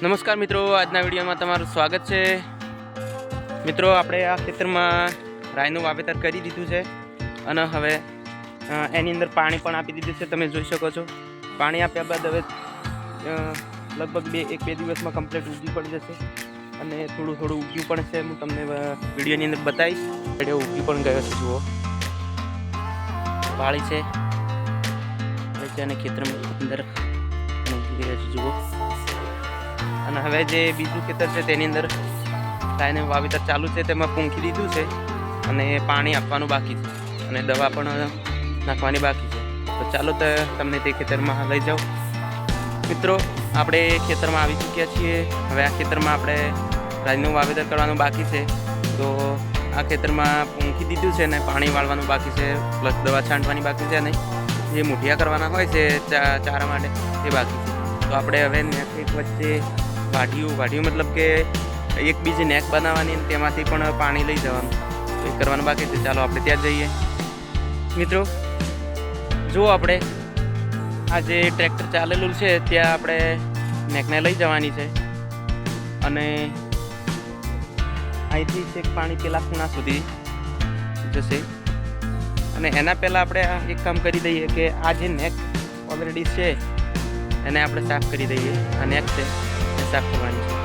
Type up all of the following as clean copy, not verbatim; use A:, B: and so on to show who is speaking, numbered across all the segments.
A: નમસ્કાર મિત્રો, આજના વિડીયોમાં તમારું સ્વાગત છે। મિત્રો, આપણે આ ખેતરમાં રાઈનું વાવેતર કરી દીધું છે અને હવે એની અંદર પાણી પણ આપી દીધું છે। તમે જોઈ શકો છો, પાણી આપ્યા બાદ હવે લગભગ એક બે દિવસમાં કમ્પ્લીટ ઉગી પડી જશે અને થોડું થોડું ઉગ્યું પણ છે। હું તમને વિડીયોની અંદર બતાવીશ। વિડીયો ઉગી પણ ગયો છે, જુઓ વાળી છે અને ખેતરમાં અંદર ઉગી ગયો છે, જુઓ। અને હવે જે બીજું ખેતર છે તેની અંદર રાઈનું વાવેતર ચાલુ છે, તેમાં પૂંખી દીધું છે અને પાણી આપવાનું બાકી છે અને દવા પણ નાખવાની બાકી છે। તો ચાલો તો તમને તે ખેતરમાં લઈ જાઉં। મિત્રો, આપણે ખેતરમાં આવી ચૂક્યા છીએ। હવે આ ખેતરમાં આપણે રાઈનું વાવેતર કરવાનું બાકી છે। તો આ ખેતરમાં પૂંખી દીધું છે ને પાણી વાળવાનું બાકી છે, પ્લસ દવા છાંટવાની બાકી છે અને જે મૂઠિયા કરવાના હોય છે ચારા માટે તે બાકી છે। તો આપણે હવે એક વચ્ચે વાઢિયું મતલબ કે એક બીજી નેક બનાવવાની, તેમાંથી પણ પાણી લઈ જવાનું, તો એ કરવાનું બાકી છે। ચાલો આપણે ત્યાં જઈએ। મિત્રો, જો આપણે આ જે ટ્રેક્ટર ચાલેલું છે ત્યાં આપણે નેકને લઈ જવાની છે અને અહીંથી છેક પાણી પેલા ખૂણા સુધી જશે અને એના પહેલાં આપણે એક કામ કરી દઈએ કે આ જે નેક ઓલરેડી છે એને આપણે સાફ કરી દઈએ। આ નેક છે એ સાફ કરવાની છે।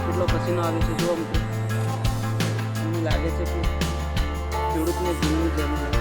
A: કેટલો પસીનો આવે છે, જુઓ મિત્રો। મને લાગે છે કે ખેડૂતને જીવની જરૂર છે।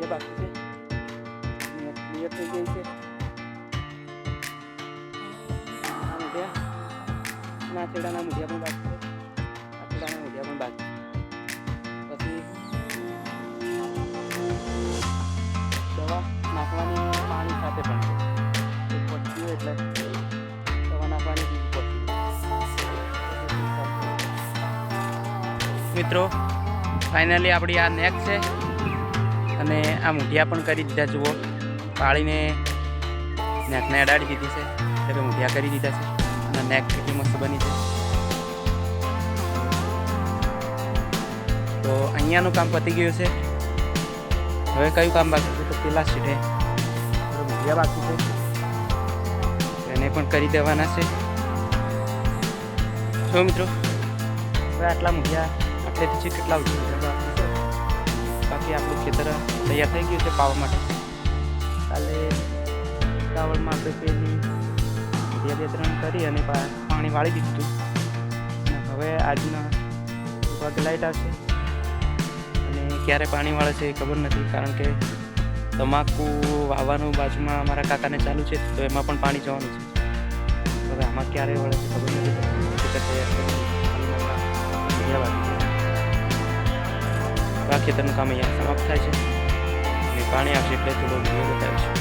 A: બાકી છે, ક્લિયર થઈ ગઈ છે। આ છેડાના મૂઢિયા પણ બાકી છે, આ છેડાના મૂઢિયા પણ બાકી છે। પછી નાખવાની પાણી સાથે પણ છે. એક પટ્ટીઓ એટલે દવા નાખવાની બીજી પટ્ટી. મિત્રો ફાઇનલી આપણી આ નેક છે અને આ મૂઠિયા પણ કરી દીધા. જુઓ પાળીને નેકને અડાડી દીધી છે એટલે મૂઠિયા કરી દીધા છે અને નેક કેટલી મસ્ત બની છે. તો અહીંયાનું કામ પતી ગયું છે. હવે કયું કામ બાકી છે? તો પેલા સીટે મૂઠિયા બાકી છે, એને પણ કરી દેવાના છે. જો મિત્રો હવે આટલા મૂઠિયા આટલેથી છે કેટલા બાકી છે. બાકી આપણું ખેતર તૈયાર થઈ ગયું છે પાવા માટે. કાલે ઉતાવળમાં આપણે પેલી મૂઠિયા 2-3 કરી અને પાણી વાળી દીધું હતું. હવે આજના વાગે લાઈટ આવશે અને ક્યારે પાણી વાળે છે એ ખબર નથી, કારણ કે તમાકુ વાવવાનું બાજુમાં અમારા કાકાને ચાલુ છે તો એમાં પણ પાણી જવાનું છે. હવે આમાં ક્યારે વળે છે ખબર નથી. આ ખેતરનું કામ અહીંયા સમાપ્ત થાય છે અને પાણી આવશે એટલે થોડો વિડીયો બતાવીશું.